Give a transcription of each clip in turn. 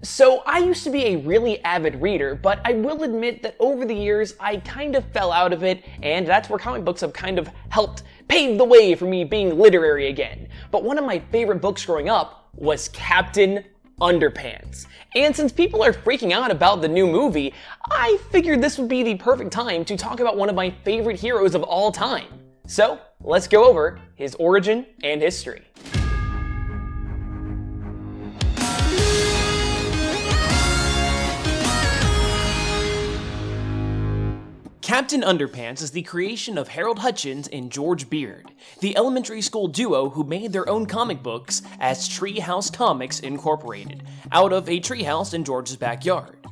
So I used to be a really avid reader, but I will admit that over the years I kind of fell out of it, and that's where comic books have kind of helped pave the way for me being literary again. But one of my favorite books growing up was Captain Underpants. And since people are freaking out about the new movie, I figured this would be the perfect time to talk about one of my favorite heroes of all time. So let's go over his origin and history. Captain Underpants is the creation of Harold Hutchins and George Beard, the elementary school duo who made their own comic books as Treehouse Comics Incorporated, out of a treehouse in George's backyard.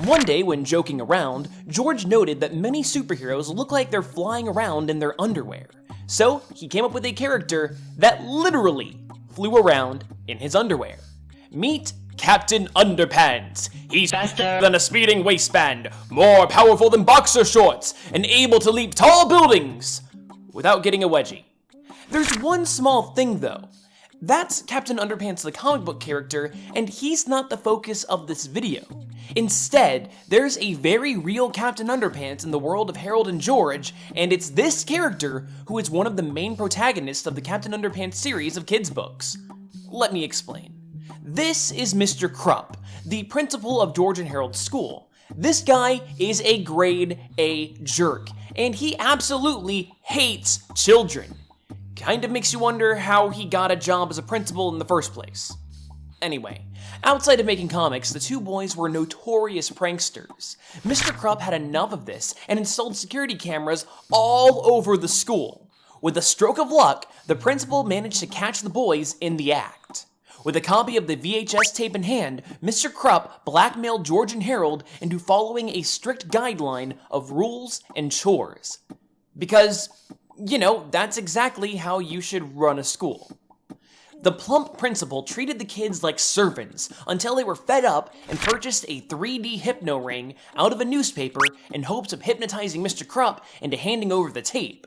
One day when joking around, George noted that many superheroes look like they're flying around in their underwear. So he came up with a character that literally flew around in his underwear. Meet Captain Underpants. He's faster than a speeding waistband, more powerful than boxer shorts, and able to leap tall buildings without getting a wedgie. There's one small thing though. That's Captain Underpants the comic book character, and he's not the focus of this video. Instead, there's a very real Captain Underpants in the world of Harold and George, and it's this character who is one of the main protagonists of the Captain Underpants series of kids books. Let me explain. This is Mr. Krupp, the principal of George and Harold's school. This guy is a grade A jerk, and he absolutely hates children. Kind of makes you wonder how he got a job as a principal in the first place. Anyway, outside of making comics, the two boys were notorious pranksters. Mr. Krupp had enough of this and installed security cameras all over the school. With a stroke of luck, the principal managed to catch the boys in the act. With a copy of the VHS tape in hand, Mr. Krupp blackmailed George and Harold into following a strict guideline of rules and chores. Because, you know, that's exactly how you should run a school. The plump principal treated the kids like servants until they were fed up and purchased a 3D hypno ring out of a newspaper in hopes of hypnotizing Mr. Krupp into handing over the tape.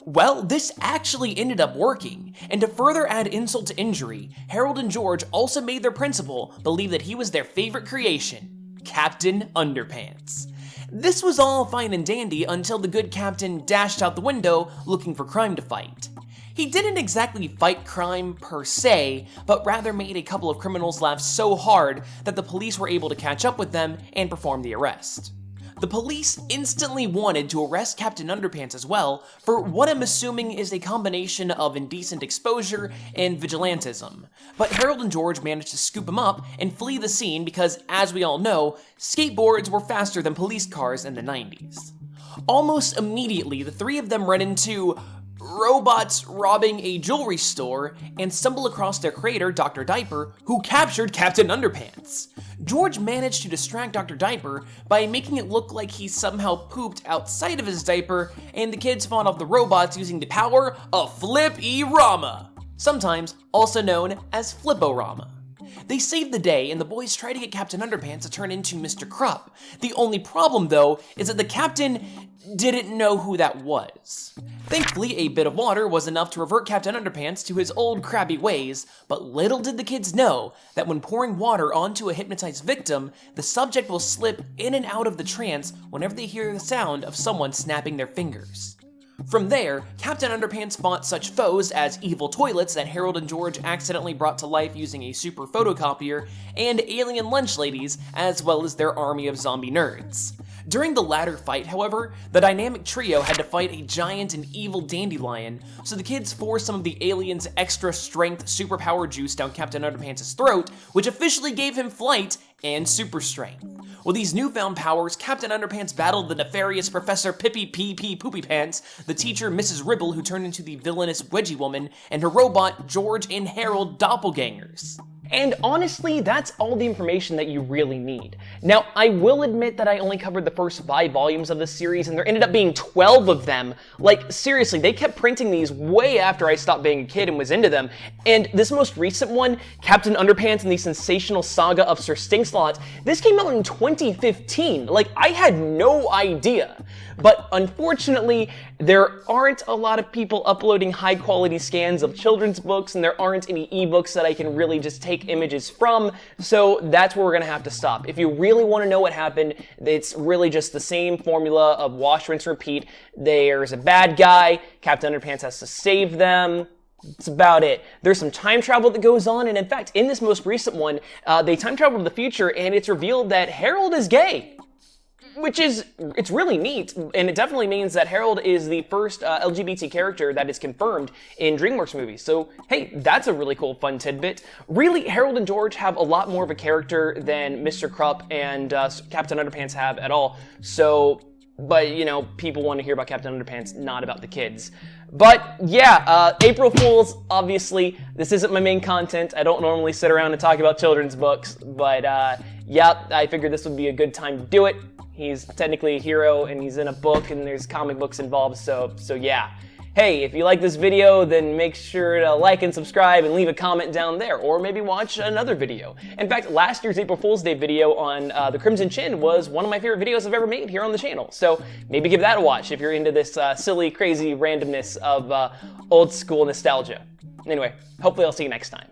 Well, this actually ended up working, and to further add insult to injury, Harold and George also made their principal believe that he was their favorite creation, Captain Underpants. This was all fine and dandy until the good captain dashed out the window looking for crime to fight. He didn't exactly fight crime per se, but rather made a couple of criminals laugh so hard that the police were able to catch up with them and perform the arrest. The police instantly wanted to arrest Captain Underpants as well for what I'm assuming is a combination of indecent exposure and vigilantism. But Harold and George managed to scoop him up and flee the scene because, as we all know, skateboards were faster than police cars in the 90s. Almost immediately, the three of them run into robots robbing a jewelry store and stumble across their creator, Dr. Diaper, who captured Captain Underpants. George managed to distract Dr. Diaper by making it look like he somehow pooped outside of his diaper, and the kids fought off the robots using the power of Flip-E-Rama, sometimes also known as Flip-O-Rama. They saved the day, and the boys try to get Captain Underpants to turn into Mr. Krupp. The only problem, though, is that the captain didn't know who that was. Thankfully, a bit of water was enough to revert Captain Underpants to his old crabby ways, but little did the kids know that when pouring water onto a hypnotized victim, the subject will slip in and out of the trance whenever they hear the sound of someone snapping their fingers. From there, Captain Underpants fought such foes as evil toilets that Harold and George accidentally brought to life using a super photocopier, and alien lunch ladies, as well as their army of zombie nerds. During the latter fight, however, the dynamic trio had to fight a giant and evil dandelion, so the kids forced some of the alien's extra strength superpower juice down Captain Underpants' throat, which officially gave him flight and super strength. With these newfound powers, Captain Underpants battled the nefarious Professor Pippi Pee Poopy Pants, the teacher Mrs. Ribble who turned into the villainous Wedgie Woman, and her robot George and Harold doppelgangers. And honestly, that's all the information that you really need. Now, I will admit that I only covered the first 5 volumes of this series, and there ended up being 12 of them. Like, seriously, they kept printing these way after I stopped being a kid and was into them. And this most recent one, Captain Underpants and the Sensational Saga of Sir Stinkslot, this came out in 2015. Like, I had no idea. But unfortunately, there aren't a lot of people uploading high-quality scans of children's books, and there aren't any ebooks that I can really just take images from, so that's where we're going to have to stop. If you really want to know what happened, it's really just the same formula of wash, rinse, repeat. There's a bad guy, Captain Underpants has to save them. That's about it. There's some time travel that goes on, and in fact, in this most recent one, they time travel to the future, and it's revealed that Harold is gay. Which is, it's really neat, and it definitely means that Harold is the first LGBT character that is confirmed in Dreamworks movies. So, hey, that's a really cool, fun tidbit. Really, Harold and George have a lot more of a character than Mr. Krupp and Captain Underpants have at all. So, but, you know, people want to hear about Captain Underpants, not about the kids. But, yeah, April Fools, obviously, this isn't my main content. I don't normally sit around and talk about children's books, but, yeah, I figured this would be a good time to do it. He's technically a hero, and he's in a book, and there's comic books involved, so yeah. Hey, if you like this video, then make sure to like and subscribe and leave a comment down there, or maybe watch another video. In fact, last year's April Fool's Day video on the Crimson Chin was one of my favorite videos I've ever made here on the channel, so maybe give that a watch if you're into this silly, crazy randomness of old school nostalgia. Anyway, hopefully I'll see you next time.